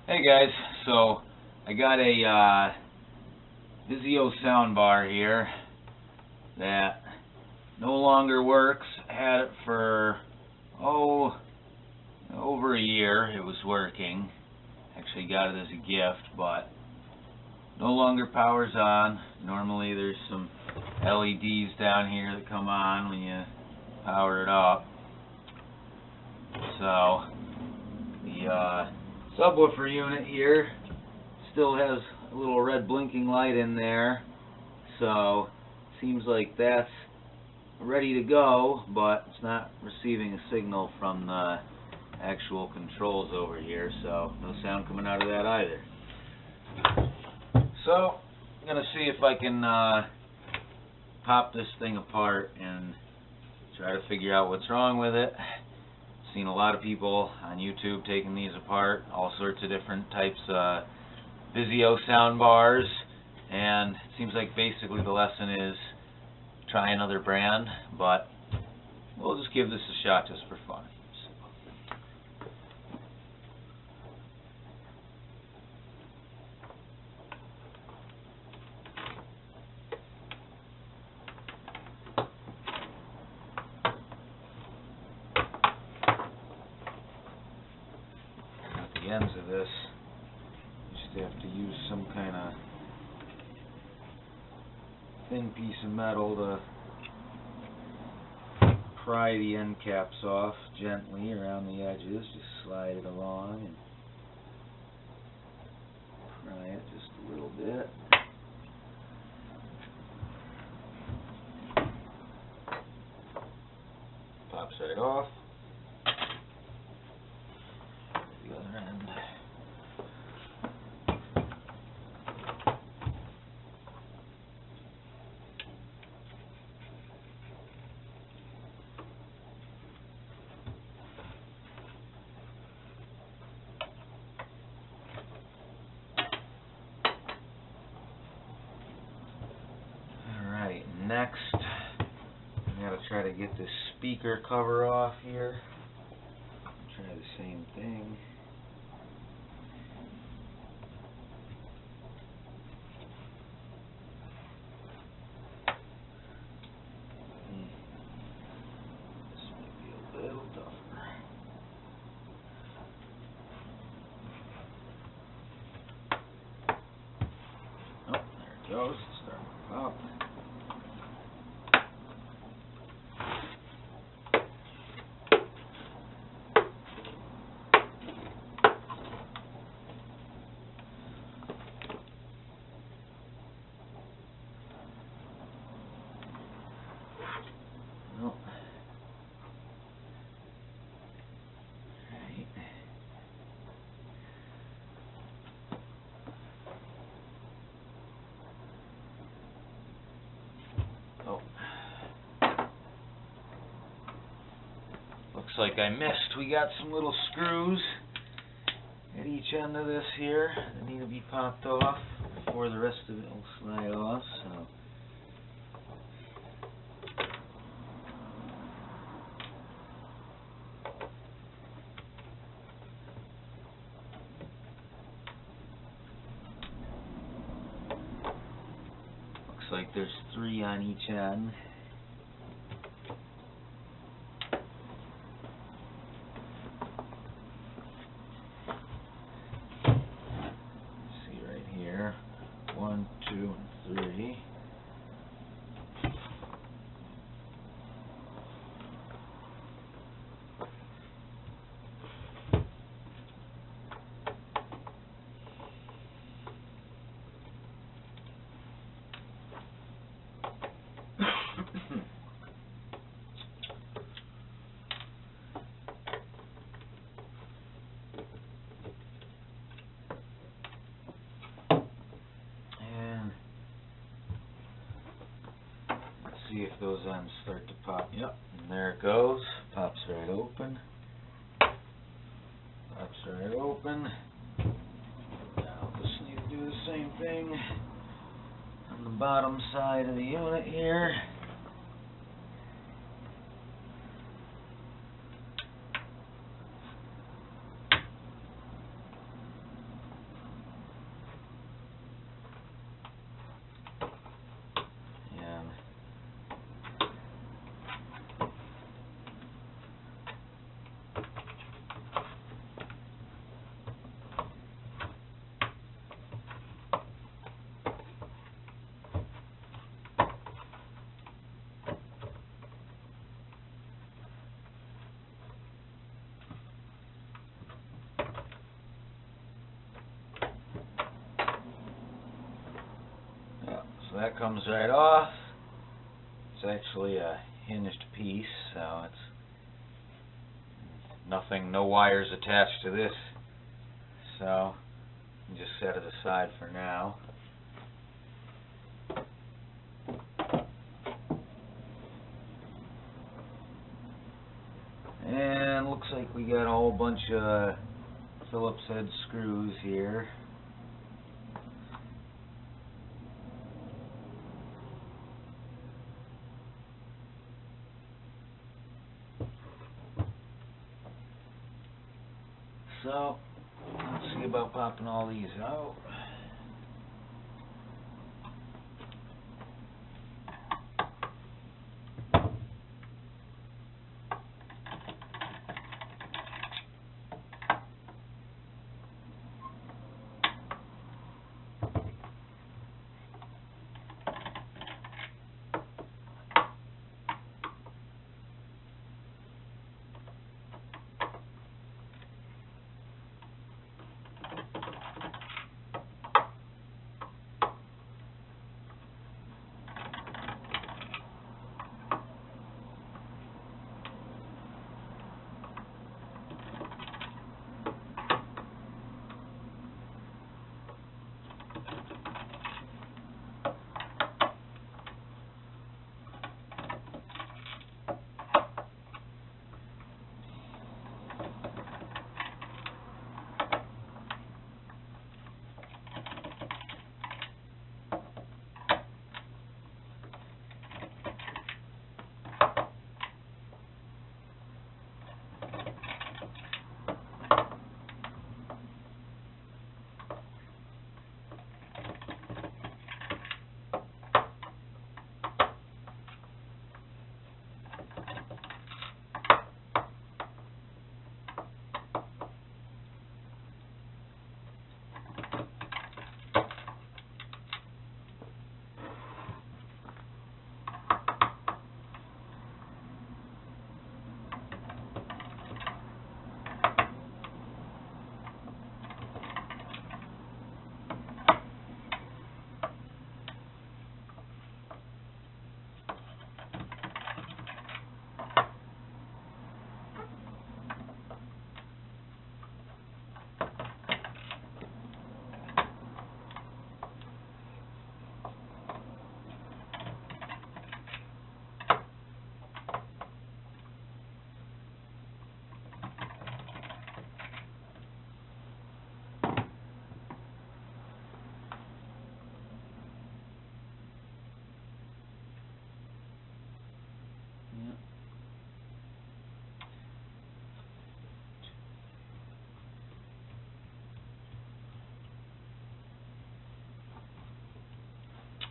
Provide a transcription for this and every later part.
Hey guys, so I got a Vizio soundbar here that no longer works. Had it for over a year. It was working. Actually got it as a gift, but no longer powers on. Normally there's some LEDs down here that come on when you power it up. So the subwoofer unit here still has a little red blinking light in there, so seems like that's ready to go, but it's not receiving a signal from the actual controls over here, so no sound coming out of that either. So I'm gonna see if I can pop this thing apart and try to figure out what's wrong with it. Seen a lot of people on YouTube taking these apart, all sorts of different types of Vizio sound bars, and it seems like basically the lesson is try another brand, but we'll just give this a shot just for fun. The ends of this, you just have to use some kind of thin piece of metal to pry the end caps off gently around the edges. Just slide it along and pry it just a little bit. Pops right off. The other end. Alright, next I gotta try to get this speaker cover off here. Try the same thing. This might be a little tougher. Oh, there it goes. It's starting to pop. Nope. Right. Oh. Looks like I missed. We got some little screws at each end of this here that need to be popped off before the rest of it will slide off. So. Looks like there's 3 on each end. See right here, 1, 2, and 3. See if those ends start to pop. Yep, and there it goes. Pops right open. Pops right open. Now just need to do the same thing on the bottom side of the unit here. So that comes right off. It's actually a hinged piece, so it's nothing, no wires attached to this. So you just set it aside for now. And looks like we got a whole bunch of Phillips head screws here. So let's see about popping all these out.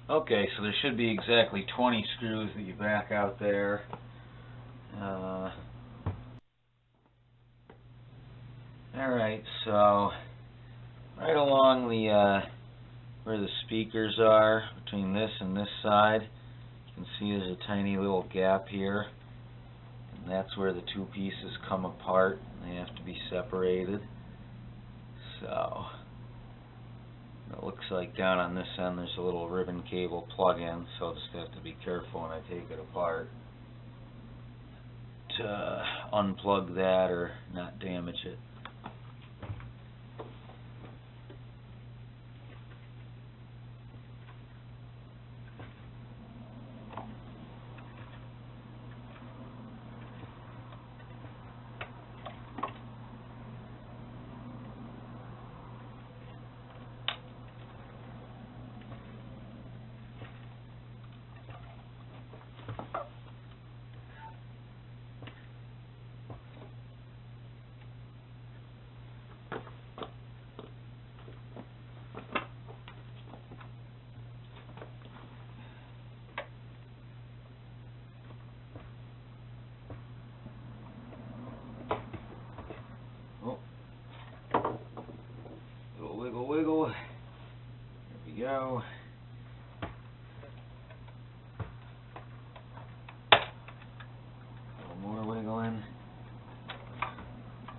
Okay, so there should be exactly 20 screws that you back out there. Alright, so right along the where the speakers are, between this and this side, you can see there's a tiny little gap here, and that's where the two pieces come apart. They have to be separated. So it looks like down on this end there's a little ribbon cable plug-in, so I'll just have to be careful when I take it apart to unplug that or not damage it. Wiggle. There we go. A little more wiggling.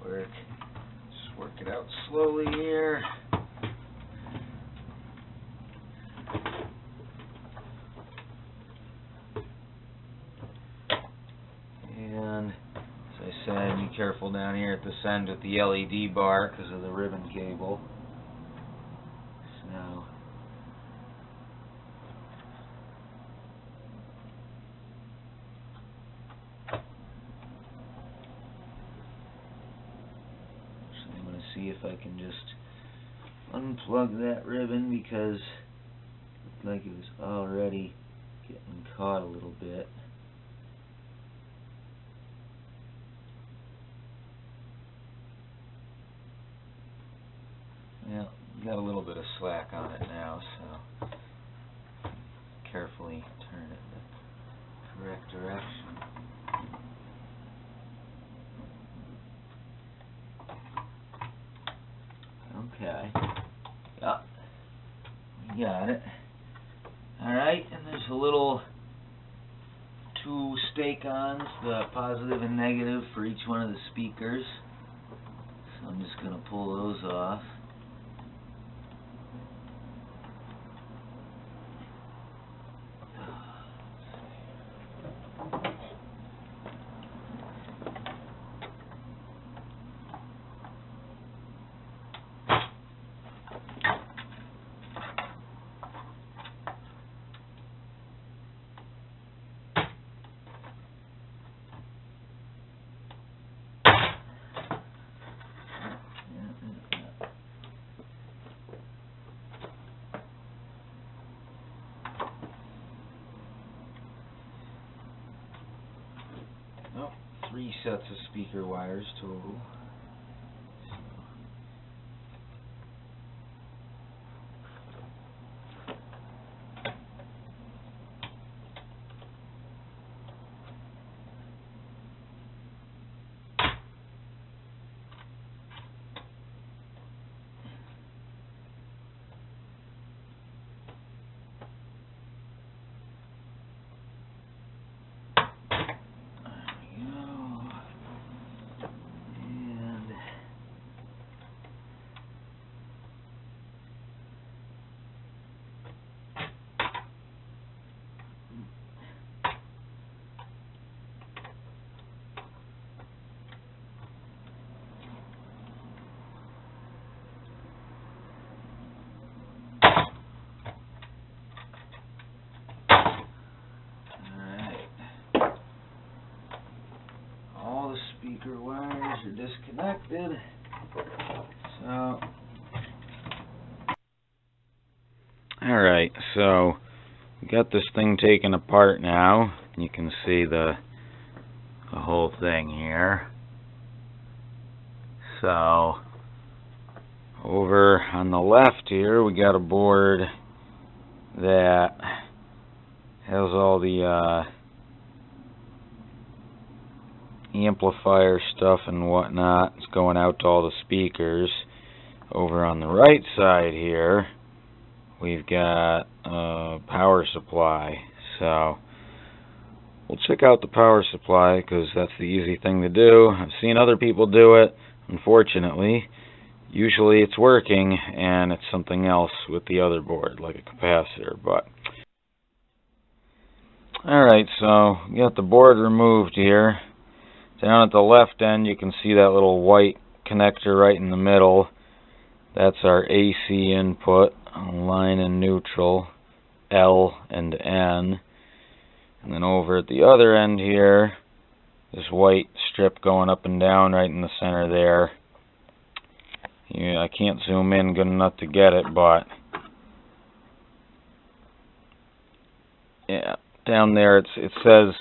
Work. Just work it out slowly here. here at this end with the LED bar because of the ribbon cable. So I'm going to see if I can just unplug that ribbon because it looked like it was already getting caught a little bit. Well, got a little bit of slack on it now, so carefully turn it the correct direction. Okay. Yeah, we got it. Alright, and there's a little two stake-ons, the positive and negative for each one of the speakers. So I'm just going to pull those off. Oh, 3 sets of speaker wires total. Speaker wires are disconnected. So, alright, so we got this thing taken apart now. You can see the whole thing here. So, over on the left here, we got a board that has all the amplifier stuff and whatnot. It's going out to all the speakers. Over on the right side here, we've got a power supply. So we'll check out the power supply because that's the easy thing to do. I've seen other people do it, unfortunately. Usually it's working and it's something else with the other board, like a capacitor. But alright, so we got the board removed here. Down at the left end, you can see that little white connector right in the middle. That's our AC input, line and neutral, L and N. And then over at the other end here, this white strip going up and down right in the center there. Yeah, I can't zoom in good enough to get it, but yeah, down there it says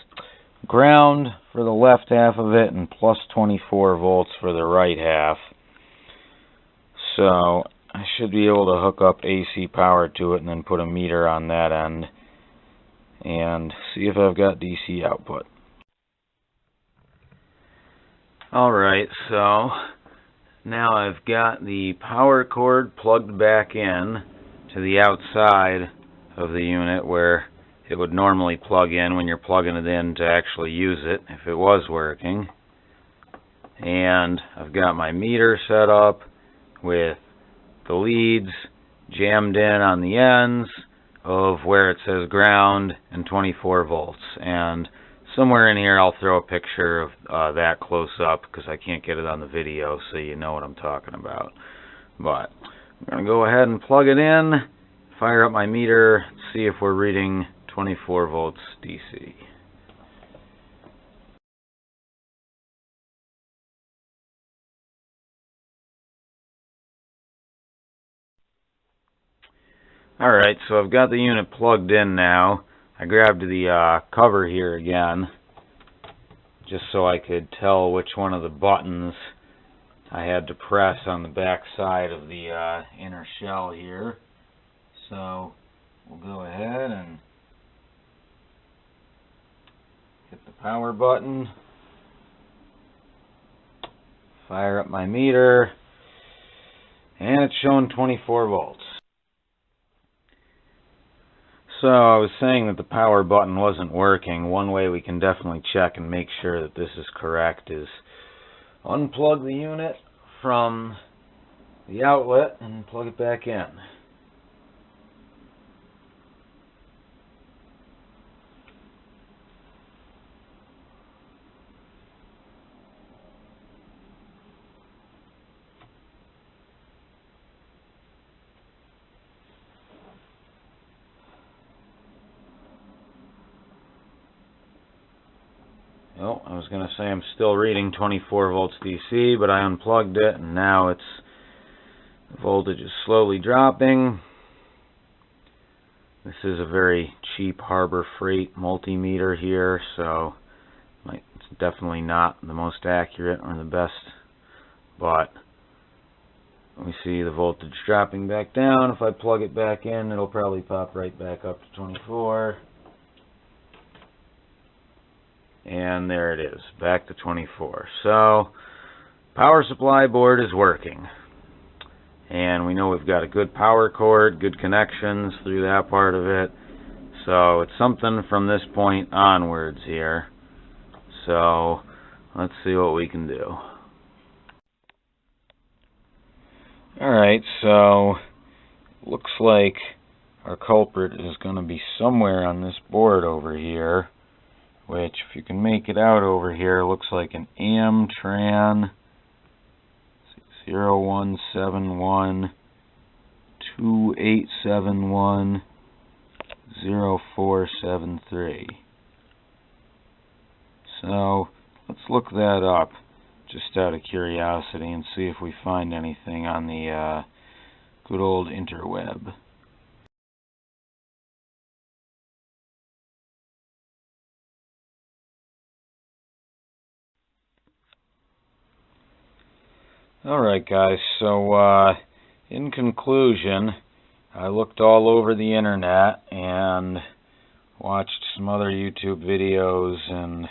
ground for the left half of it and plus 24 volts for the right half. So I should be able to hook up AC power to it and then put a meter on that end and see if I've got DC output. Alright, so now I've got the power cord plugged back in to the outside of the unit where it would normally plug in when you're plugging it in to actually use it if it was working. And I've got my meter set up with the leads jammed in on the ends of where it says ground and 24 volts. And somewhere in here I'll throw a picture of that close up because I can't get it on the video, so you know what I'm talking about. But I'm going to go ahead and plug it in, fire up my meter, see if we're reading 24 volts DC. Alright, so I've got the unit plugged in now. I grabbed the cover here again, just so I could tell which one of the buttons I had to press on the back side of the inner shell here. So we'll go ahead and hit the power button, fire up my meter, and it's showing 24 volts. So I was saying that the power button wasn't working. One way we can definitely check and make sure that this is correct is unplug the unit from the outlet and plug it back in. Oh, I was going to say I'm still reading 24 volts DC, but I unplugged it, and now the voltage is slowly dropping. This is a very cheap Harbor Freight multimeter here, so it's definitely not the most accurate or the best, but we see the voltage dropping back down. If I plug it back in, it'll probably pop right back up to 24. And there it is, back to 24. So, power supply board is working. And we know we've got a good power cord, good connections through that part of it. So, it's something from this point onwards here. So, let's see what we can do. Alright, so, looks like our culprit is going to be somewhere on this board over here. Which, if you can make it out over here, looks like an Amtran 0171 2871 0473. So, let's look that up, just out of curiosity, and see if we find anything on the good old interweb. Alright guys, so in conclusion, I looked all over the internet and watched some other YouTube videos, and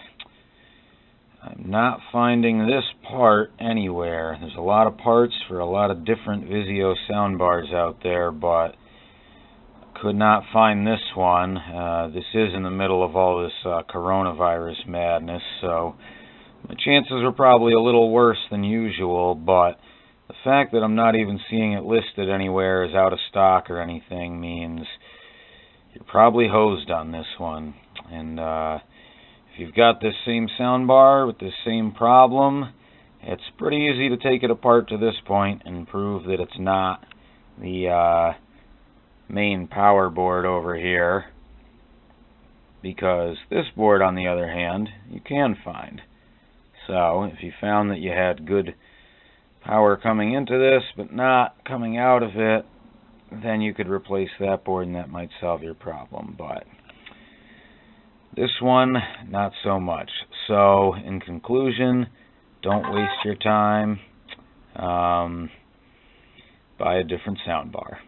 I'm not finding this part anywhere. There's a lot of parts for a lot of different Vizio soundbars out there, but could not find this one. This is in the middle of all this coronavirus madness, so the chances are probably a little worse than usual, but the fact that I'm not even seeing it listed anywhere as out of stock or anything means you're probably hosed on this one. And if you've got this same soundbar with this same problem, it's pretty easy to take it apart to this point and prove that it's not the main power board over here, because this board, on the other hand, you can find. So, if you found that you had good power coming into this, but not coming out of it, then you could replace that board and that might solve your problem. But this one, not so much. So, in conclusion, don't waste your time. Buy a different soundbar.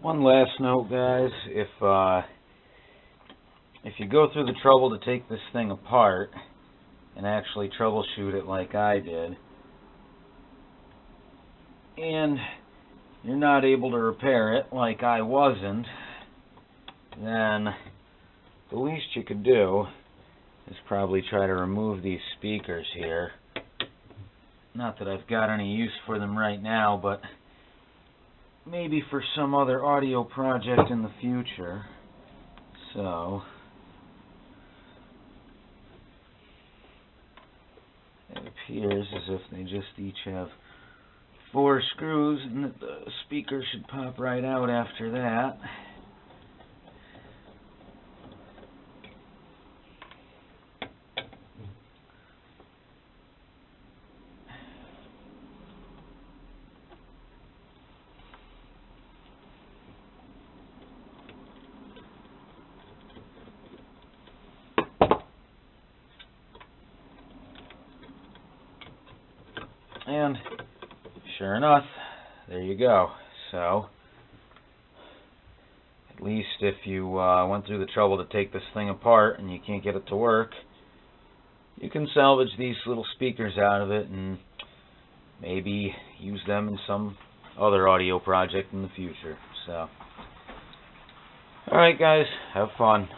One last note, guys, if you go through the trouble to take this thing apart and actually troubleshoot it like I did, and you're not able to repair it like I wasn't, then the least you could do is probably try to remove these speakers here. Not that I've got any use for them right now, but maybe for some other audio project in the future. So it appears as if they just each have 4 screws, and that the speaker should pop right out after that. And sure enough, there you go. So, at least if you went through the trouble to take this thing apart and you can't get it to work, you can salvage these little speakers out of it and maybe use them in some other audio project in the future. So, alright guys, have fun.